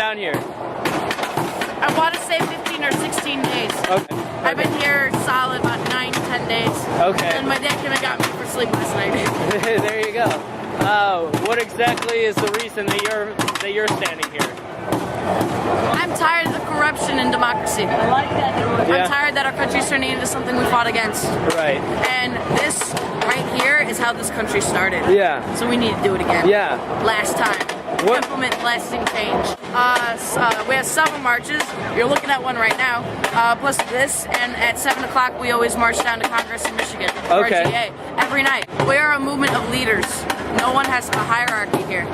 down here? I want to say 15 or 16 days. Okay. I've been here solid about 9, 10 days. Okay. And my dad came and got me for sleep last night. There you go. What exactly is the reason that you're standing here? I'm tired of the corruption in democracy. I like that. I'm tired that our country's turning into something we fought against. Right. And this right here is how this country started. Yeah. So we need to do it again. Yeah. Last time. What? Implement lasting change. We have summer marches. You're looking at one right now. Plus this, and at 7 o'clock we always march down to Congress in Michigan. Okay. RGA, every night. We are a movement of leaders. No one has a hierarchy here.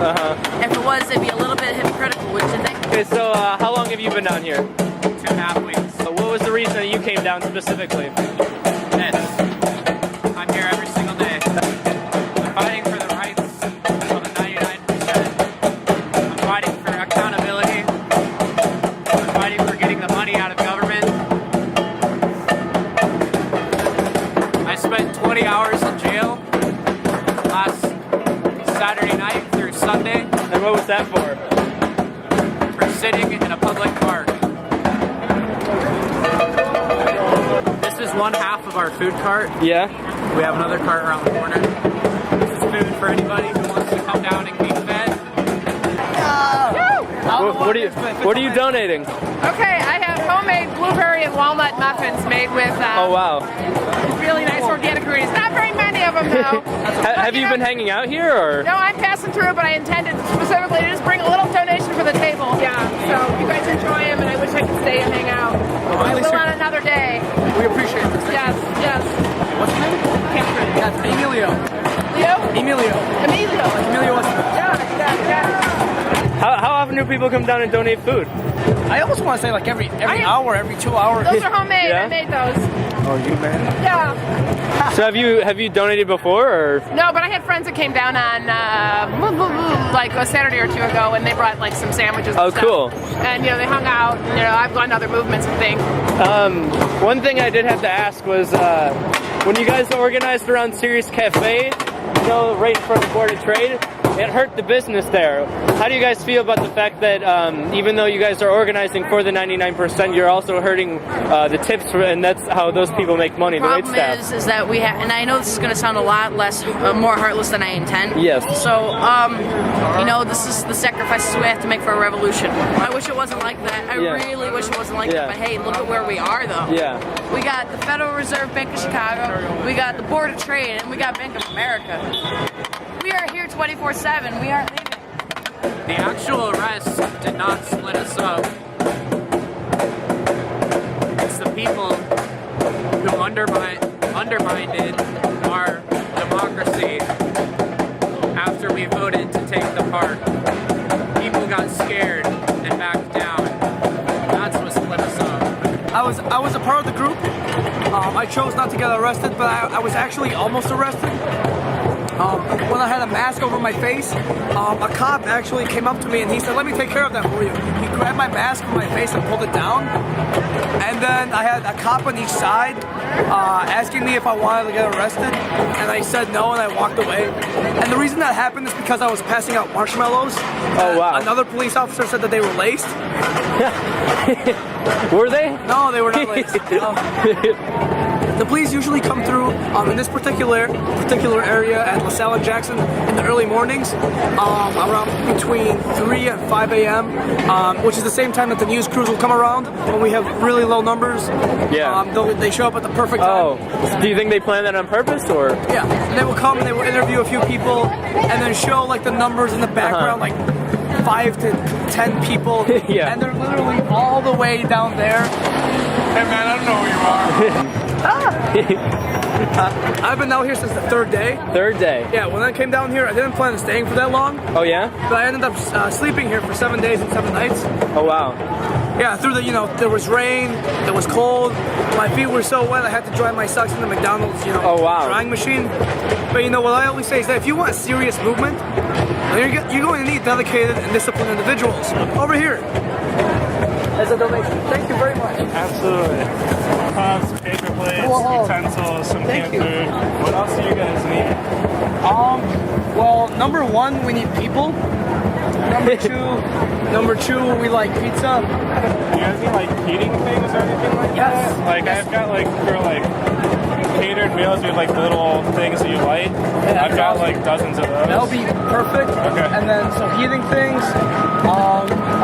If it was, it'd be a little bit hypocritical, wouldn't you think? Okay, so how long have you been down here? 2.5 weeks. What was the reason that you came down specifically? This. I'm here every single day. I'm fighting for the rights of the 99%. I'm fighting for accountability. I'm fighting for getting the money out of government. I spent 20 hours in jail last Saturday night through Sunday. And what was that for? For sitting in a public park. This is one half of our food cart. Yeah. We have another cart around the corner. This is food for anybody who wants to come down and be fed. What are you donating? Okay, I have homemade blueberry and walnut muffins made with Oh wow. really nice organic ingredients. Not very many of them though. Have you been hanging out here or? No, I'm passing through, but I intended specifically to just bring a little donation for the table. Yeah, so you guys enjoy them, and I wish I could stay and hang out. I will on another day. We appreciate this. Yes, yes. What's your name? Catherine. That's Emilio. Leo? Emilio. Emilio. Emilio what's Yeah. How often do people come down and donate food? I almost want to say like every hour, every 2 hours. Those are homemade. Yeah? I made those. Oh, you man. Yeah. So have you donated before or? No, but I had friends that came down on like a Saturday or two ago, and they brought like some sandwiches. Oh, and stuff. cool. And they hung out. I've gone to other movements and things. One thing I did have to ask was when you guys organized around Sirius Cafe, right in front of the Board of Trade, it hurt the business there. How do you guys feel about the fact that even though you guys are organizing for the 99%, you're also hurting the tips, and that's how those people make money, the wait staff? Problem is that we have, and I know this is going to sound a lot more heartless than I intend. Yes. So, this is the sacrifices we have to make for a revolution. I wish it wasn't like that. I really wish it wasn't like that. But hey, look at where we are, though. Yeah. We got the Federal Reserve Bank of Chicago, we got the Board of Trade, and we got Bank of America. We are here 24/7. We aren't leaving. The actual arrest did not split us up. It's the people who undermined our democracy after we voted to take the park. People got scared and backed down. That's what split us up. I was a part of the group. I chose not to get arrested, but I was actually almost arrested. When I had a mask over my face, a cop actually came up to me and he said, "Let me take care of that for you." He grabbed my mask from my face and pulled it down. And then I had a cop on each side asking me if I wanted to get arrested. And I said no, and I walked away. And the reason that happened is because I was passing out marshmallows. Oh, wow. Another police officer said that they were laced. Were they? No, they were not laced. The police usually come through in this particular area at LaSalle and Jackson in the early mornings, around between 3 and 5 a.m., which is the same time that the news crews will come around when we have really low numbers. Yeah. They show up at the perfect time. Oh, do you think they plan that on purpose or? Yeah, and they will come and they will interview a few people and then show like the numbers in the background, like 5 to 10 people. Yeah. And they're literally all the way down there. Hey man, I don't know who you are. I've been out here since the third day. Third day? Yeah, when I came down here, I didn't plan on staying for that long. Oh yeah? But I ended up sleeping here for 7 days and 7 nights. Oh wow. Yeah, through there was rain, it was cold, my feet were so wet I had to dry my socks in the McDonald's, oh, wow. drying machine. But what I always say is that if you want a serious movement, you're going to need dedicated and disciplined individuals. Over here. As a donation. Thank you very much. Absolutely. Cups, paper plates, utensils, some canned food. What else do you guys need? Well, number one, we need people. Number two, we like pizza. Do you guys need like heating things or anything like Yes. that? Like I've got like for like catered meals with like little things that you light. I've got like dozens of those. That'll be perfect. Okay. And then some heating things.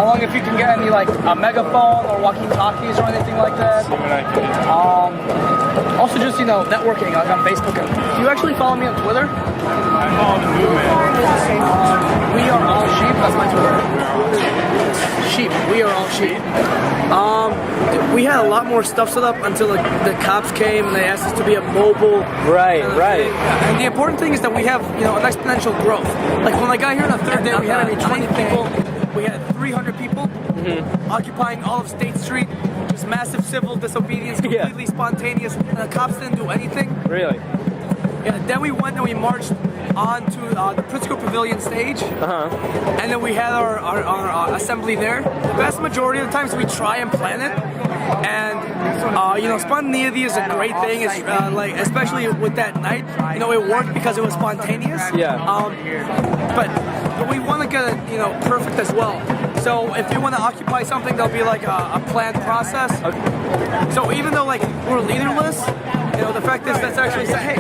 Along if you can get any like a megaphone or walkie-talkies or anything like that. See what I can do. Also just, you know, networking like on Facebook. Do you actually follow me on Twitter? I follow the movement. We are all sheep. That's my Twitter. Sheep. We are all sheep. We had a lot more stuff set up until the cops came and they asked us to be a mobile. Right. And the important thing is that we have, you know, an exponential growth. Like when I got here on the third day, we had maybe 20 people. We had 300 people occupying all of State Street. Just massive civil disobedience, completely spontaneous, and the cops didn't do anything. Really? Yeah. Then we went and we marched on to the Pritzker Pavilion stage, and then we had our assembly there. The vast majority of the times we try and plan it, and you know, spontaneity is a great thing. It's like especially with that night, you know, it worked because it was spontaneous. Yeah. But we want to get it, you know, perfect as well. So if you want to occupy something, there'll be like a planned process. Okay. So even though like we're leaderless, you know, the fact is that's actually hey,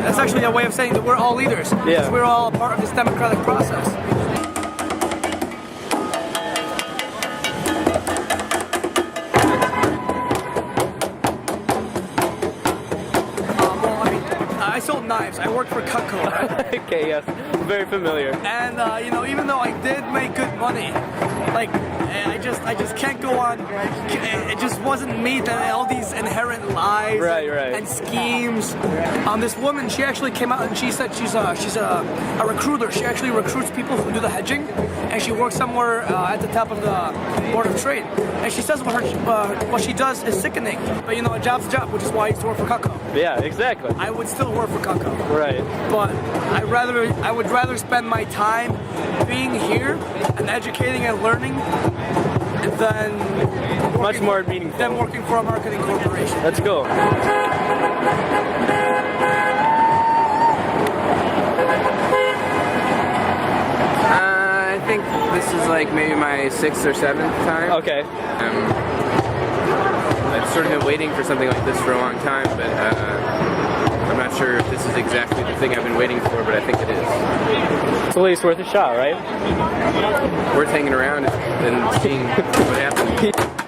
that's actually a way of saying that we're all leaders. Yeah. Because we're all a part of this democratic process. I sold knives. I worked for Cutco, right? Okay, yes. Very familiar. And you know, even though I did make good money, like I just can't go on. It just wasn't me. That all these inherent lies and schemes. This woman, she actually came out and she said she's a recruiter. She actually recruits people who do the hedging, and she works somewhere at the top of the Board of Trade. And she says what she does is sickening. But you know, a job's a job, which is why I used to work for Cutco. Yeah, exactly. I would still work for Cutco. Right. But I would rather spend my time being here and educating and learning than Much more meaningful. than working for a marketing corporation. That's cool. I think this is like maybe my 6th or 7th time. Okay. I've sort of been waiting for something like this for a long time, but I'm not sure if this is exactly the thing I've been waiting for, but I think it is. It's at least worth a shot, right? Worth hanging around and seeing what happens.